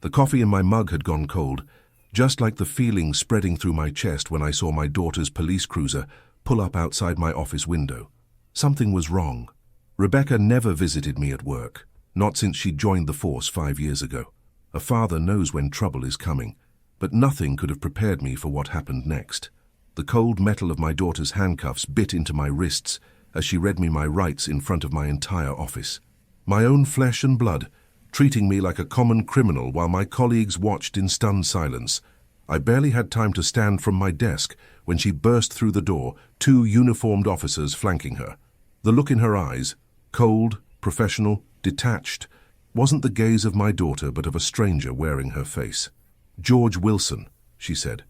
The coffee in my mug had gone cold, just like the feeling spreading through my chest when I saw my daughter's police cruiser pull up outside my office window. Something was wrong. Rebecca never visited me at work, not since she joined the force 5 years ago. A father knows when trouble is coming, but nothing could have prepared me for what happened next. The cold metal of my daughter's handcuffs bit into my wrists as she read me my rights in front of my entire office. My own flesh and blood, treating me like a common criminal while my colleagues watched in stunned silence. I barely had time to stand from my desk when she burst through the door, 2 uniformed officers flanking her. The look in her eyes, cold, professional, detached, wasn't the gaze of my daughter but of a stranger wearing her face. "George Wilson," she said,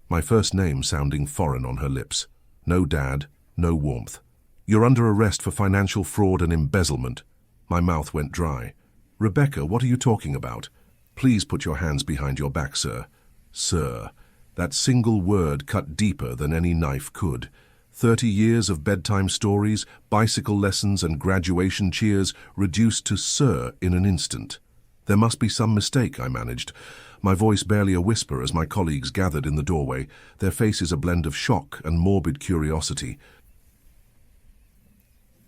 my first name sounding foreign on her lips. No dad, no warmth. "You're under arrest for financial fraud and embezzlement." My mouth went dry. "Rebecca, what are you talking about? Please put your hands behind your back, sir." Sir. That single word cut deeper than any knife could. 30 years of bedtime stories, bicycle lessons, and graduation cheers reduced to sir in an instant. "There must be some mistake," I managed, my voice barely a whisper as my colleagues gathered in the doorway, their faces a blend of shock and morbid curiosity.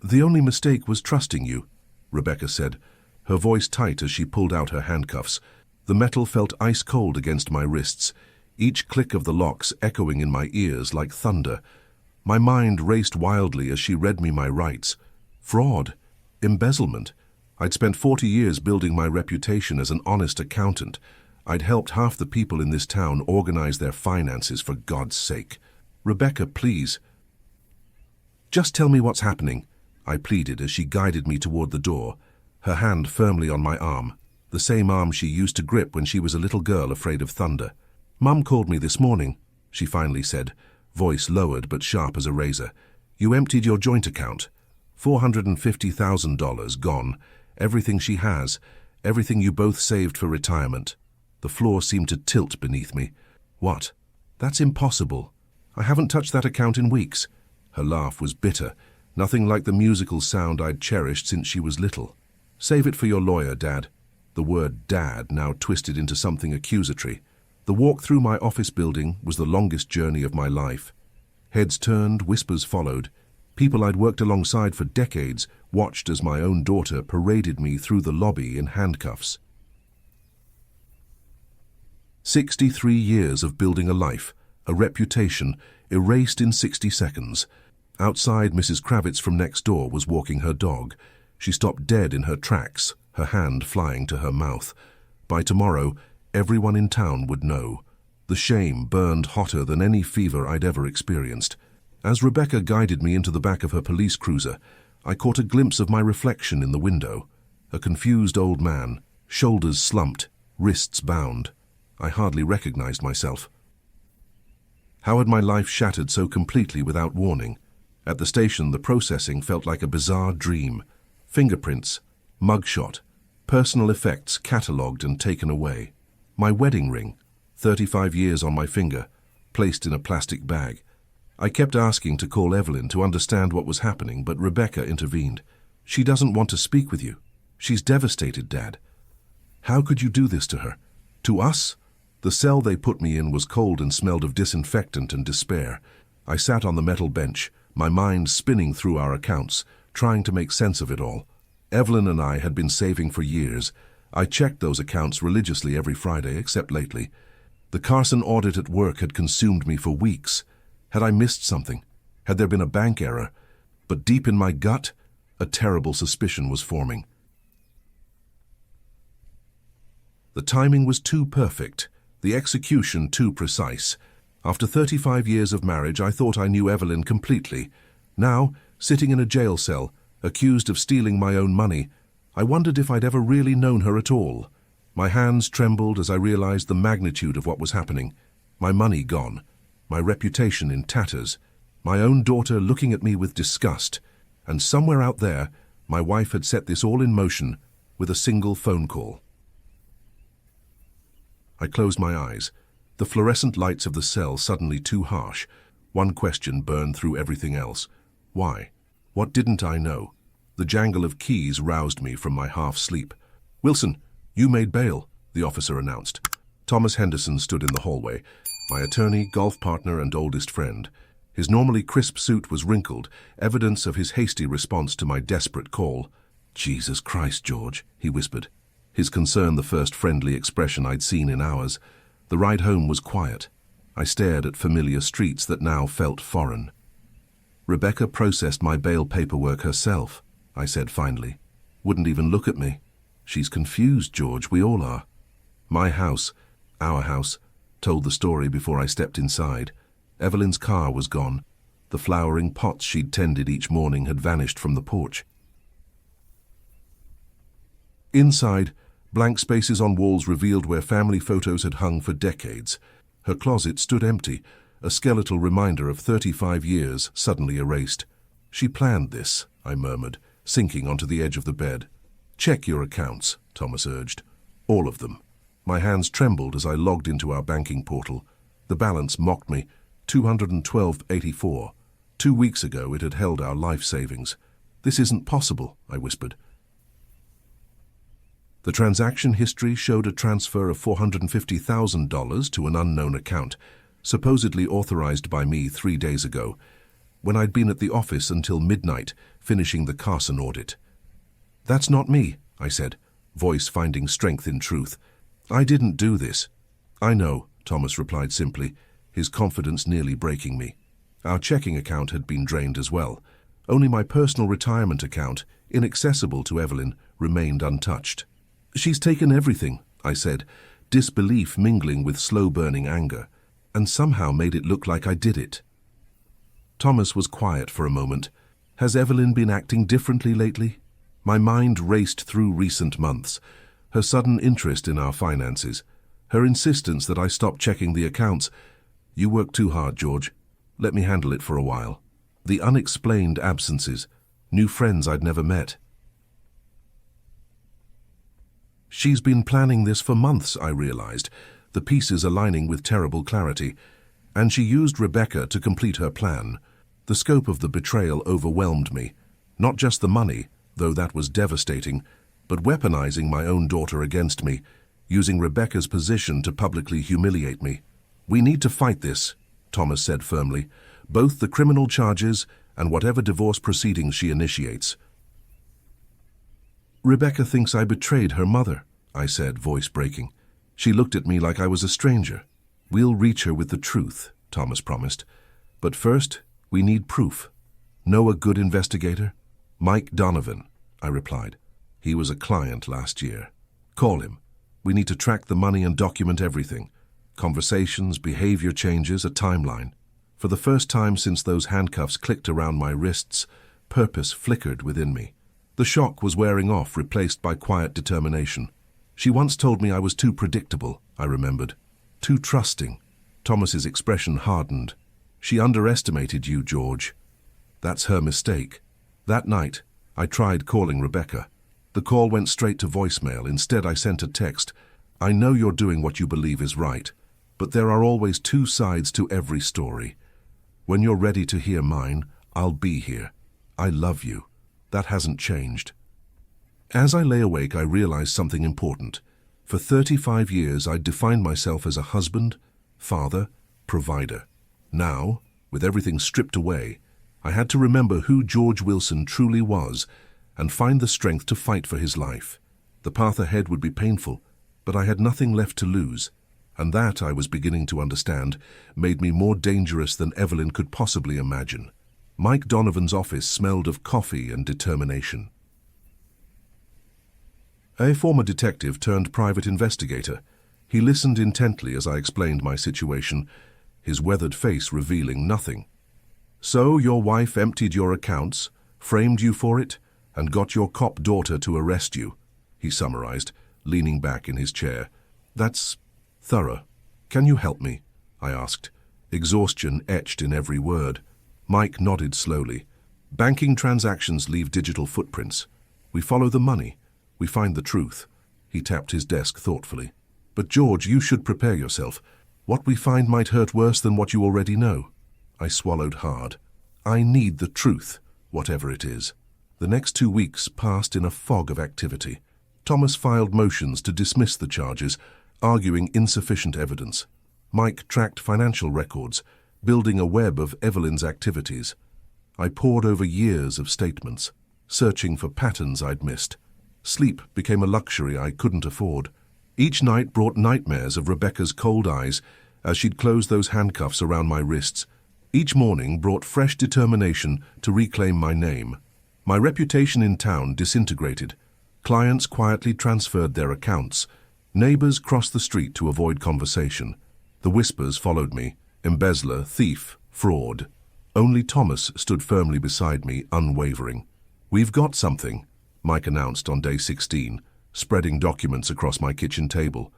"The only mistake was trusting you," Rebecca said, her voice tight as she pulled out her handcuffs. The metal felt ice-cold against my wrists, each click of the locks echoing in my ears like thunder. My mind raced wildly as she read me my rights. Fraud, embezzlement. I'd spent 40 years building my reputation as an honest accountant. I'd helped half the people in this town organize their finances, for God's sake. "Rebecca, please. Just tell me what's happening," I pleaded as she guided me toward the door, her hand firmly on my arm, the same arm she used to grip when she was a little girl afraid of thunder. "Mum called me this morning," she finally said, voice lowered but sharp as a razor. "You emptied your joint account. $450,000 gone. Everything she has, everything you both saved for retirement." The floor seemed to tilt beneath me. "What? That's impossible. I haven't touched that account in weeks." Her laugh was bitter, nothing like the musical sound I'd cherished since she was little. "Save it for your lawyer, Dad." The word Dad now twisted into something accusatory. The walk through my office building was the longest journey of my life. Heads turned, whispers followed. People I'd worked alongside for decades watched as my own daughter paraded me through the lobby in handcuffs. 63 years of building a life, a reputation, erased in 60 seconds. Outside, Mrs. Kravitz from next door was walking her dog. She stopped dead in her tracks, her hand flying to her mouth. By tomorrow, everyone in town would know. The shame burned hotter than any fever I'd ever experienced. As Rebecca guided me into the back of her police cruiser, I caught a glimpse of my reflection in the window. A confused old man, shoulders slumped, wrists bound. I hardly recognized myself. How had my life shattered so completely without warning? At the station, the processing felt like a bizarre dream. Fingerprints, mugshot, personal effects catalogued and taken away. My wedding ring, 35 years on my finger, placed in a plastic bag. I kept asking to call Evelyn to understand what was happening, but Rebecca intervened. "She doesn't want to speak with you. She's devastated, Dad." "How could you do this to her? To us?" The cell they put me in was cold and smelled of disinfectant and despair. I sat on the metal bench, my mind spinning through our accounts, trying to make sense of it all. Evelyn and I had been saving for years. I checked those accounts religiously every Friday, except lately. The Carson audit at work had consumed me for weeks. Had I missed something? Had there been a bank error? But deep in my gut, a terrible suspicion was forming. The timing was too perfect, the execution too precise. After 35 years of marriage, I thought I knew Evelyn completely. Now, sitting in a jail cell, accused of stealing my own money, I wondered if I'd ever really known her at all. My hands trembled as I realized the magnitude of what was happening. My money gone, my reputation in tatters, my own daughter looking at me with disgust, and somewhere out there, my wife had set this all in motion with a single phone call. I closed my eyes, the fluorescent lights of the cell suddenly too harsh. One question burned through everything else. Why? What didn't I know? The jangle of keys roused me from my half-sleep. "Wilson, you made bail." the officer announced. Thomas Henderson stood in the hallway, my attorney, golf partner, and oldest friend. His normally crisp suit was wrinkled, evidence of his hasty response to my desperate call. "Jesus Christ, George," he whispered, his concern the first friendly expression I'd seen in hours. The ride home was quiet. I stared at familiar streets that now felt foreign. "Rebecca processed my bail paperwork herself," I said finally. "Wouldn't even look at me. She's confused, George, we all are." My house, our house, told the story before I stepped inside. Evelyn's car was gone. The flowering pots she'd tended each morning had vanished from the porch. Inside, blank spaces on walls revealed where family photos had hung for decades. Her closet stood empty, a skeletal reminder of 35 years suddenly erased. "She planned this," I murmured, sinking onto the edge of the bed. "Check your accounts," Thomas urged. "All of them." My hands trembled as I logged into our banking portal. The balance mocked me, $212.84. 2 weeks ago it had held our life savings. "This isn't possible," I whispered. The transaction history showed a transfer of $450,000 to an unknown account, supposedly authorized by me 3 days ago, when I'd been at the office until midnight, finishing the Carson audit. "That's not me," I said, voice finding strength in truth. "I didn't do this." "I know," Thomas replied simply, his confidence nearly breaking me. Our checking account had been drained as well. Only my personal retirement account, inaccessible to Evelyn, remained untouched. "She's taken everything," I said, disbelief mingling with slow-burning anger, "and somehow made it look like I did it." Thomas was quiet for a moment. "Has Evelyn been acting differently lately?" My mind raced through recent months. Her sudden interest in our finances, her insistence that I stop checking the accounts. "You work too hard, George. Let me handle it for a while." The unexplained absences, new friends I'd never met. She's been planning this for months, I realized, the pieces aligning with terrible clarity, and she used Rebecca to complete her plan. The scope of the betrayal overwhelmed me. Not just the money, though that was devastating, but weaponizing my own daughter against me, using Rebecca's position to publicly humiliate me. "We need to fight this," Thomas said firmly, "both the criminal charges and whatever divorce proceedings she initiates." "Rebecca thinks I betrayed her mother," I said, voice breaking. She looked at me like I was a stranger. "We'll reach her with the truth," Thomas promised. "But first, we need proof." "Know a good investigator?" "Mike Donovan," I replied. "He was a client last year." "Call him. We need to track the money and document everything. Conversations, behavior changes, a timeline." For the first time since those handcuffs clicked around my wrists, purpose flickered within me. The shock was wearing off, replaced by quiet determination. "She once told me I was too predictable," I remembered. "Too trusting." Thomas's expression hardened. "She underestimated you, George." "That's her mistake." That night, I tried calling Rebecca. The call went straight to voicemail. Instead, I sent a text. "I know you're doing what you believe is right, but there are always two sides to every story. When you're ready to hear mine, I'll be here. I love you. That hasn't changed." As I lay awake, I realized something important. For 35 years, I'd defined myself as a husband, father, provider. Now, with everything stripped away, I had to remember who George Wilson truly was and find the strength to fight for his life. The path ahead would be painful, but I had nothing left to lose, and that, I was beginning to understand, made me more dangerous than Evelyn could possibly imagine. Mike Donovan's office smelled of coffee and determination. A former detective turned private investigator. He listened intently as I explained my situation, his weathered face revealing nothing. "So your wife emptied your accounts, framed you for it, and got your cop daughter to arrest you," he summarized, leaning back in his chair. "That's thorough. Can you help me?" I asked, exhaustion etched in every word. Mike nodded slowly. "Banking transactions leave digital footprints. We follow the money. We find the truth." He tapped his desk thoughtfully. "But George, you should prepare yourself. What we find might hurt worse than what you already know." I swallowed hard. I need the truth, whatever it is. The next 2 weeks passed in a fog of activity. Thomas filed motions to dismiss the charges, arguing insufficient evidence. Mike tracked financial records, building a web of Evelyn's activities. I pored over years of statements, searching for patterns I'd missed. Sleep became a luxury I couldn't afford. Each night brought nightmares of Rebecca's cold eyes as she'd close those handcuffs around my wrists. Each morning brought fresh determination to reclaim my name. My reputation in town disintegrated. Clients quietly transferred their accounts. Neighbors crossed the street to avoid conversation. The whispers followed me: embezzler, thief, fraud. Only Thomas stood firmly beside me, unwavering. "We've got something," Mike announced on day 16, spreading documents across my kitchen table.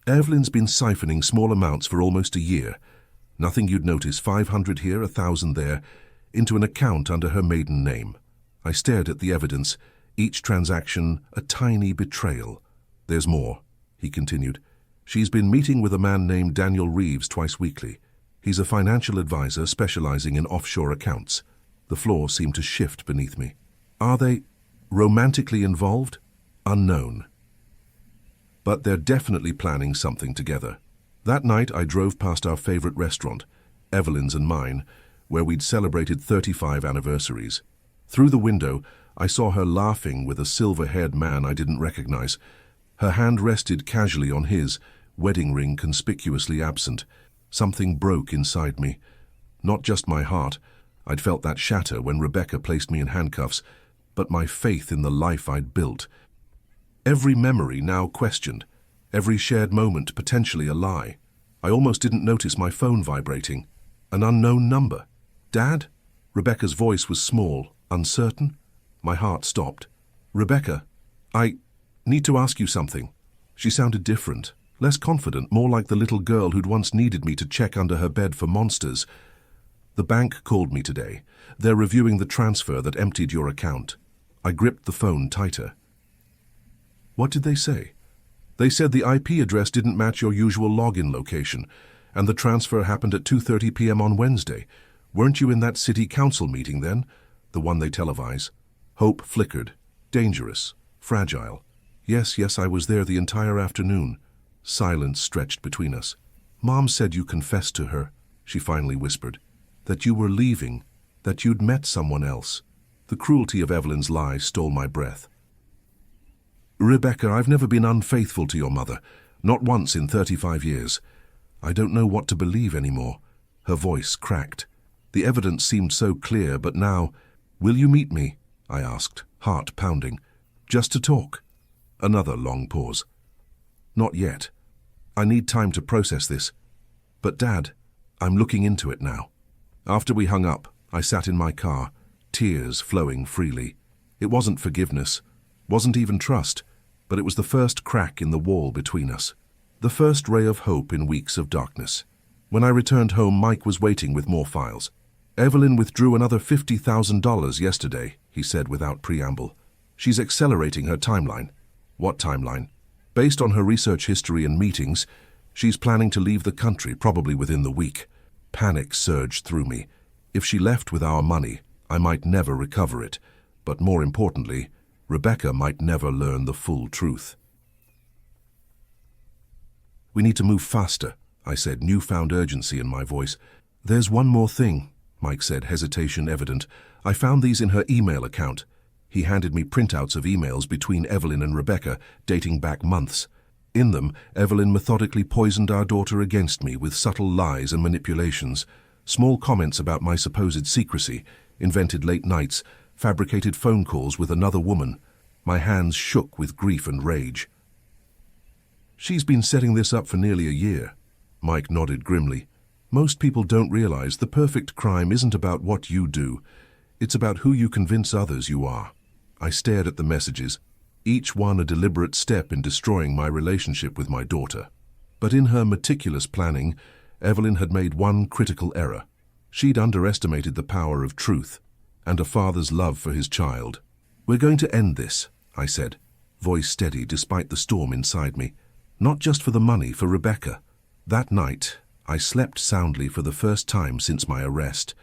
"Evelyn's been siphoning small amounts for almost a year. Nothing you'd notice, 500 here, 1,000 there, into an account under her maiden name." I stared at the evidence, each transaction a tiny betrayal. "There's more," he continued. "She's been meeting with a man named Daniel Reeves twice weekly. He's a financial advisor specializing in offshore accounts." The floor seemed to shift beneath me. "Are they romantically involved? Unknown. But they're definitely planning something together." That night I drove past our favorite restaurant, Evelyn's and mine, where we'd celebrated 35 anniversaries. Through the window, I saw her laughing with a silver-haired man I didn't recognize. Her hand rested casually on his, wedding ring conspicuously absent. Something broke inside me. Not just my heart. I'd felt that shatter when Rebecca placed me in handcuffs, but my faith in the life I'd built. Every memory now questioned, every shared moment potentially a lie. I almost didn't notice my phone vibrating. An unknown number. "Dad?" Rebecca's voice was small, uncertain. My heart stopped. "Rebecca, I need to ask you something." She sounded different, less confident, more like the little girl who'd once needed me to check under her bed for monsters. "The bank called me today. They're reviewing the transfer that emptied your account." I gripped the phone tighter. "What did they say?" "They said the IP address didn't match your usual login location, and the transfer happened at 2:30 p.m. on Wednesday. Weren't you in that city council meeting then? The one they televise?" Hope flickered. Dangerous. Fragile. Yes, I was there the entire afternoon." Silence stretched between us. "Mom said you confessed to her," she finally whispered. "That you were leaving, that you'd met someone else." The cruelty of Evelyn's lie stole my breath. "Rebecca, I've never been unfaithful to your mother. Not once in 35 years. I don't know what to believe anymore." Her voice cracked. The evidence seemed so clear, but now— "Will you meet me?" I asked, heart pounding. "Just to talk." Another long pause. "Not yet. I need time to process this. But Dad, I'm looking into it now." After we hung up, I sat in my car, tears flowing freely. It wasn't forgiveness, wasn't even trust, but it was the first crack in the wall between us. The first ray of hope in weeks of darkness. When I returned home, Mike was waiting with more files. "Evelyn withdrew another $50,000 yesterday," he said without preamble. "She's accelerating her timeline." "What timeline?" "Based on her research history and meetings, she's planning to leave the country probably within the week." Panic surged through me. If she left with our money, I might never recover it. But more importantly, Rebecca might never learn the full truth. "We need to move faster," I said, newfound urgency in my voice. "There's one more thing," Mike said, hesitation evident. "I found these in her email account." He handed me printouts of emails between Evelyn and Rebecca, dating back months. In them, Evelyn methodically poisoned our daughter against me with subtle lies and manipulations. Small comments about my supposed secrecy, invented late nights, fabricated phone calls with another woman. My hands shook with grief and rage. "She's been setting this up for nearly a year." Mike nodded grimly. "Most people don't realize the perfect crime isn't about what you do. It's about who you convince others you are." I stared at the messages, each one a deliberate step in destroying my relationship with my daughter. But in her meticulous planning, Evelyn had made one critical error. She'd underestimated the power of truth and a father's love for his child. "We're going to end this," I said, voice steady despite the storm inside me. "Not just for the money, for Rebecca." That night, I slept soundly for the first time since my arrest.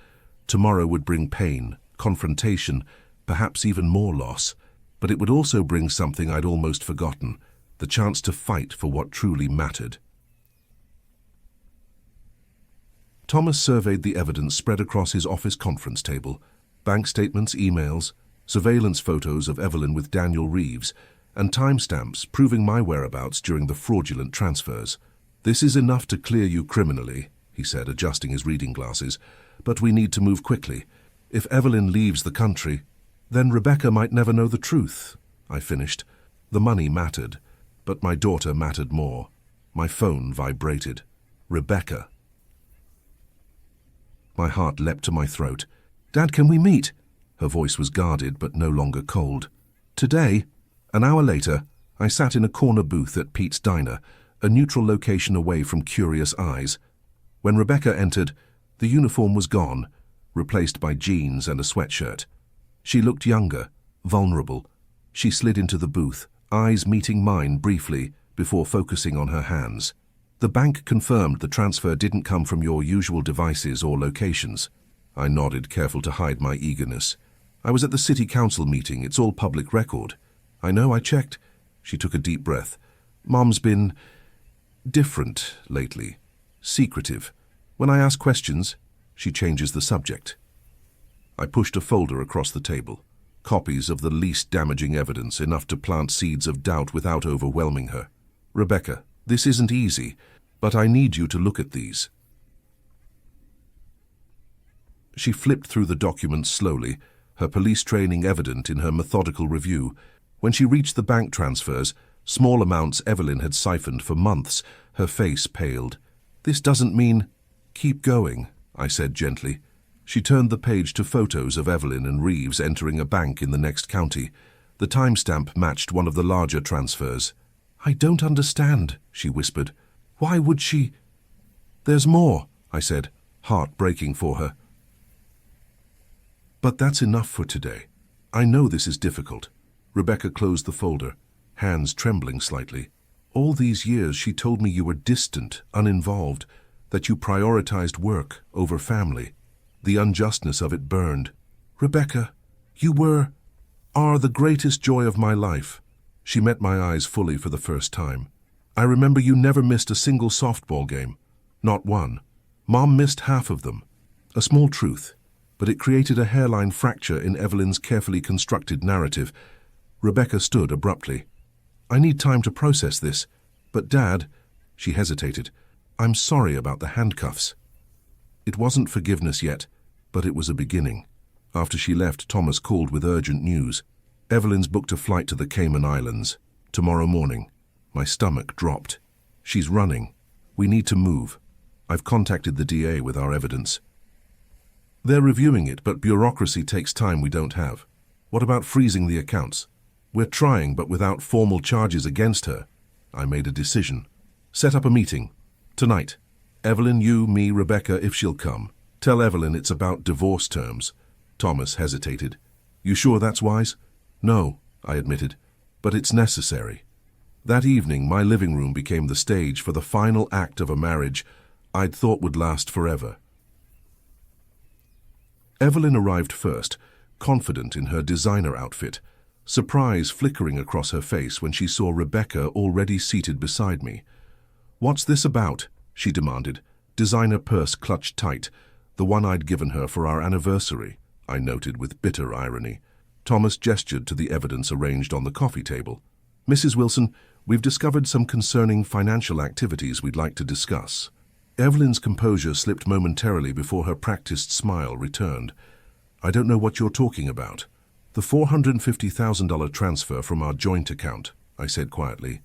Tomorrow would bring pain, confrontation, perhaps even more loss. but it would also bring something I'd almost forgotten, the chance to fight for what truly mattered. Thomas surveyed the evidence spread across his office conference table: bank statements, emails, surveillance photos of Evelyn with Daniel Reeves, and timestamps proving my whereabouts during the fraudulent transfers. "This is enough to clear you criminally," he said, adjusting his reading glasses, "but we need to move quickly. If Evelyn leaves the country, then Rebecca might never know the truth," I finished. The money mattered, but my daughter mattered more. My phone vibrated. Rebecca. My heart leapt to my throat. "Dad, can we meet?" Her voice was guarded but no longer cold. "Today?" An hour later, I sat in a corner booth at Pete's Diner, a neutral location away from curious eyes. When Rebecca entered, the uniform was gone, replaced by jeans and a sweatshirt. She looked younger, vulnerable. She slid into the booth, eyes meeting mine briefly before focusing on her hands. "The bank confirmed the transfer didn't come from your usual devices or locations." I nodded, careful to hide my eagerness. "I was at the city council meeting. It's all public record." "I know, I checked." She took a deep breath. "Mom's been different lately. Secretive. When I ask questions, she changes the subject." I pushed a folder across the table. Copies of the least damaging evidence, enough to plant seeds of doubt without overwhelming her. "Rebecca, this isn't easy, but I need you to look at these." She flipped through the documents slowly, her police training evident in her methodical review. When she reached the bank transfers, small amounts Evelyn had siphoned for months, her face paled. "This doesn't mean—" "Keep going," I said gently. She turned the page to photos of Evelyn and Reeves entering a bank in the next county. The timestamp matched one of the larger transfers. "I don't understand," she whispered. "Why would she—" "There's more," I said, heart breaking for her. "But that's enough for today. I know this is difficult." Rebecca closed the folder, hands trembling slightly. "All these years she told me you were distant, uninvolved, that you prioritized work over family. The unjustness of it burned. Rebecca, you are the greatest joy of my life." She met my eyes fully for the first time. "I remember you never missed a single softball game. Not one. Mom missed half of them. A small truth, but it created a hairline fracture in Evelyn's carefully constructed narrative." Rebecca stood abruptly. "I need time to process this. But Dad," she hesitated, "I'm sorry about the handcuffs." It wasn't forgiveness yet, but it was a beginning. After she left, Thomas called with urgent news. "Evelyn's booked a flight to the Cayman Islands tomorrow morning." My stomach dropped. "She's running. We need to move. I've contacted the DA with our evidence. They're reviewing it, but bureaucracy takes time we don't have. What about freezing the accounts? We're trying, but without formal charges against her." I made a decision. "Set up a meeting. Tonight. Evelyn, you, me, Rebecca, if she'll come. Tell Evelyn it's about divorce terms." Thomas hesitated. "You sure that's wise?" "No," I admitted, "but it's necessary." That evening, my living room became the stage for the final act of a marriage I'd thought would last forever. Evelyn arrived first, confident in her designer outfit, surprise flickering across her face when she saw Rebecca already seated beside me. "What's this about?" she demanded, designer purse clutched tight, the one I'd given her for our anniversary, I noted with bitter irony. Thomas gestured to the evidence arranged on the coffee table. "Mrs. Wilson, we've discovered some concerning financial activities we'd like to discuss." Evelyn's composure slipped momentarily before her practiced smile returned. "I don't know what you're talking about." "The $450,000 transfer from our joint account," I said quietly.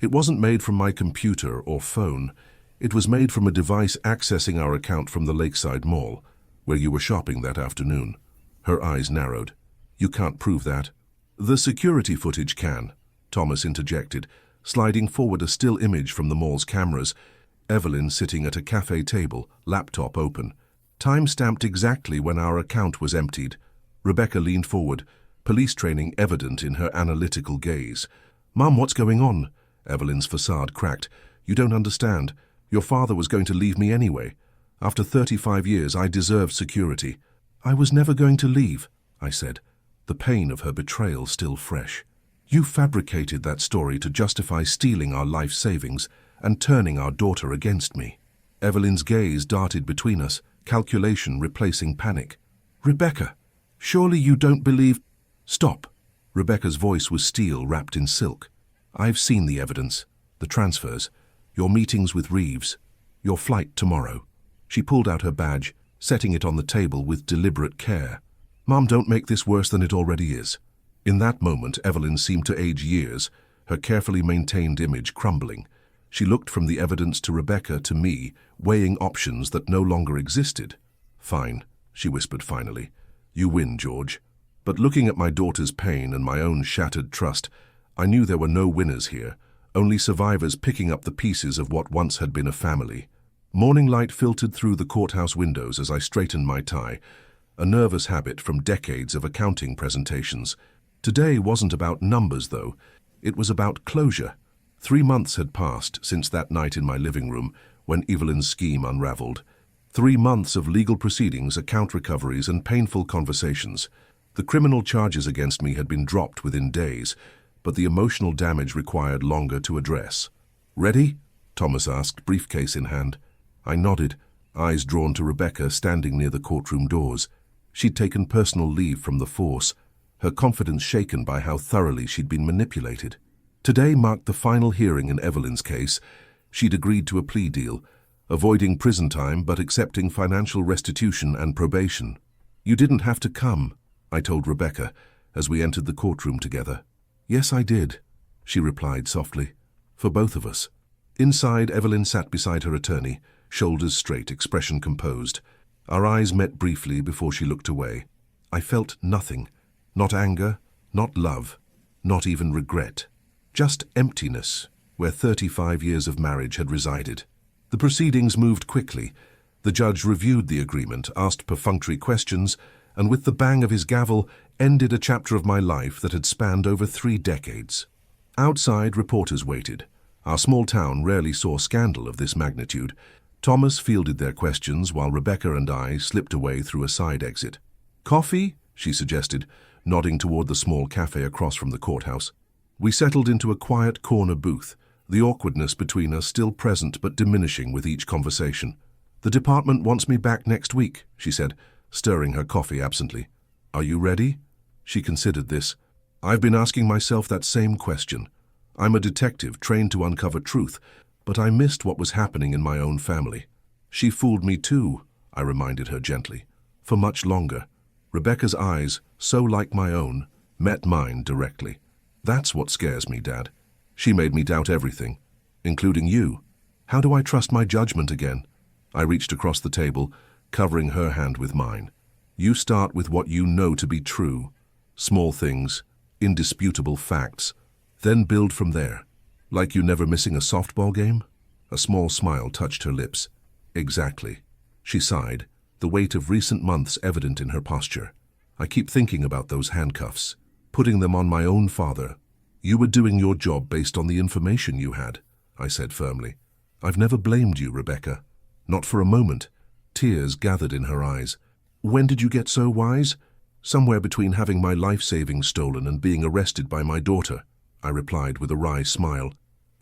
"It wasn't made from my computer or phone. It was made from a device accessing our account from the Lakeside Mall, where you were shopping that afternoon." Her eyes narrowed. "You can't prove that." "The security footage can," Thomas interjected, sliding forward a still image from the mall's cameras. Evelyn sitting at a cafe table, laptop open. Time-stamped exactly when our account was emptied. Rebecca leaned forward, police training evident in her analytical gaze. "Mum, what's going on?" Evelyn's facade cracked. "You don't understand. Your father was going to leave me anyway. After 35 years, I deserved security." "I was never going to leave," I said. the pain of her betrayal still fresh. "You fabricated that story to justify stealing our life savings and turning our daughter against me." Evelyn's gaze darted between us, calculation replacing panic. "Rebecca, surely you don't believe—" "Stop." Rebecca's voice was steel wrapped in silk. "I've seen the evidence, the transfers, your meetings with Reeves, your flight tomorrow." She pulled out her badge, setting it on the table with deliberate care. "Mom, don't make this worse than it already is." In that moment, Evelyn seemed to age years, her carefully maintained image crumbling. She looked from the evidence to Rebecca to me, weighing options that no longer existed. "Fine," she whispered finally. "You win, George." But looking at my daughter's pain and my own shattered trust, I knew there were no winners here, only survivors picking up the pieces of what once had been a family. Morning light filtered through the courthouse windows as I straightened my tie, a nervous habit from decades of accounting presentations. Today wasn't about numbers, though. It was about closure. 3 months had passed since that night in my living room when Evelyn's scheme unraveled. 3 months of legal proceedings, account recoveries, and painful conversations. The criminal charges against me had been dropped within days, but the emotional damage required longer to address. "Ready?" Thomas asked, briefcase in hand. I nodded, eyes drawn to Rebecca standing near the courtroom doors. She'd taken personal leave from the force, her confidence shaken by how thoroughly she'd been manipulated. Today marked the final hearing in Evelyn's case. She'd agreed to a plea deal, avoiding prison time but accepting financial restitution and probation. "You didn't have to come," I told Rebecca as we entered the courtroom together. "Yes, I did," she replied softly. "For both of us." Inside, Evelyn sat beside her attorney, shoulders straight, expression composed. Our eyes met briefly before she looked away. I felt nothing. Not anger, not love, not even regret. Just emptiness, where 35 years of marriage had resided. The proceedings moved quickly. The judge reviewed the agreement, asked perfunctory questions, and with the bang of his gavel, ended a chapter of my life that had spanned over 3 decades. Outside, reporters waited. Our small town rarely saw scandal of this magnitude. Thomas fielded their questions while Rebecca and I slipped away through a side exit. "Coffee?" she suggested, nodding toward the small cafe across from the courthouse. We settled into a quiet corner booth, the awkwardness between us still present but diminishing with each conversation. "The department wants me back next week," she said, stirring her coffee absently. "Are you ready?" She considered this. "I've been asking myself that same question. I'm a detective trained to uncover truth, but I missed what was happening in my own family." "She fooled me too," I reminded her gently. "For much longer." Rebecca's eyes, so like my own, met mine directly. "That's what scares me, Dad. She made me doubt everything, including you. How do I trust my judgment again?" I reached across the table, covering her hand with mine. "You start with what you know to be true. Small things, indisputable facts. Then build from there. Like you never missing a softball game?" A small smile touched her lips. "Exactly." She sighed, the weight of recent months evident in her posture. "I keep thinking about those handcuffs, putting them on my own father." "You were doing your job based on the information you had," I said firmly. "I've never blamed you, Rebecca. Not for a moment." Tears gathered in her eyes. "When did you get so wise?" "Somewhere between having my life savings stolen and being arrested by my daughter," I replied with a wry smile.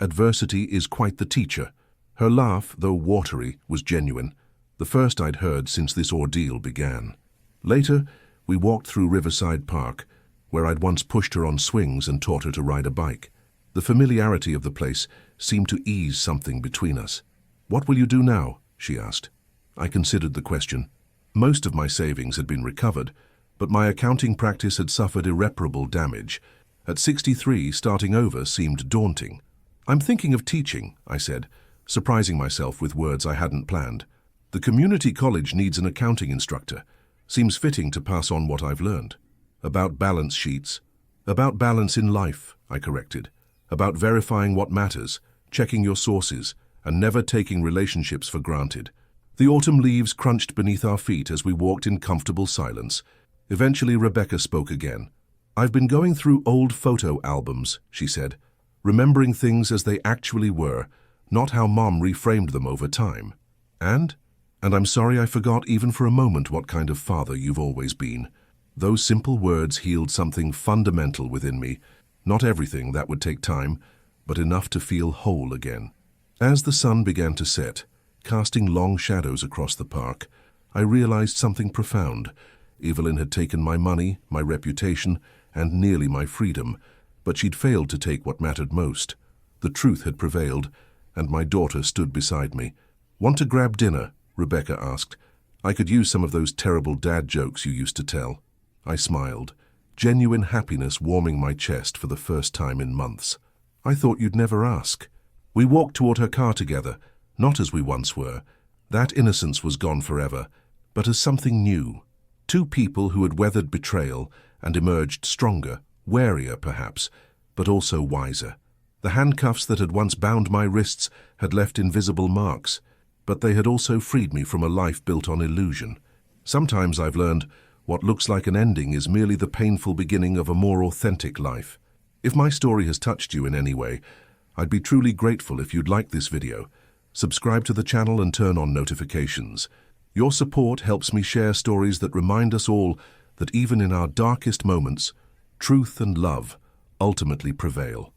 "Adversity is quite the teacher." Her laugh, though watery, was genuine, the first I'd heard since this ordeal began. Later, we walked through Riverside Park, where I'd once pushed her on swings and taught her to ride a bike. The familiarity of the place seemed to ease something between us. "What will you do now?" she asked. I considered the question. Most of my savings had been recovered, but my accounting practice had suffered irreparable damage. At 63, starting over seemed daunting. "I'm thinking of teaching," I said, surprising myself with words I hadn't planned. "The community college needs an accounting instructor. Seems fitting to pass on what I've learned." "About balance sheets." "About balance in life," I corrected. "About verifying what matters, checking your sources, and never taking relationships for granted." The autumn leaves crunched beneath our feet as we walked in comfortable silence. Eventually, Rebecca spoke again. "I've been going through old photo albums," she said, "remembering things as they actually were, not how Mom reframed them over time. And I'm sorry I forgot even for a moment what kind of father you've always been." Those simple words healed something fundamental within me. Not everything, that would take time, but enough to feel whole again. As the sun began to set, casting long shadows across the park, I realized something profound. Evelyn had taken my money, my reputation, and nearly my freedom, but she'd failed to take what mattered most. The truth had prevailed, and my daughter stood beside me. "Want to grab dinner?" Rebecca asked. "I could use some of those terrible dad jokes you used to tell." I smiled, genuine happiness warming my chest for the first time in months. "I thought you'd never ask." We walked toward her car together, not as we once were. That innocence was gone forever, but as something new. Two people who had weathered betrayal and emerged stronger, warier perhaps, but also wiser. The handcuffs that had once bound my wrists had left invisible marks, but they had also freed me from a life built on illusion. Sometimes I've learned what looks like an ending is merely the painful beginning of a more authentic life. If my story has touched you in any way, I'd be truly grateful if you'd like this video. Subscribe to the channel and turn on notifications. Your support helps me share stories that remind us all that even in our darkest moments, truth and love ultimately prevail.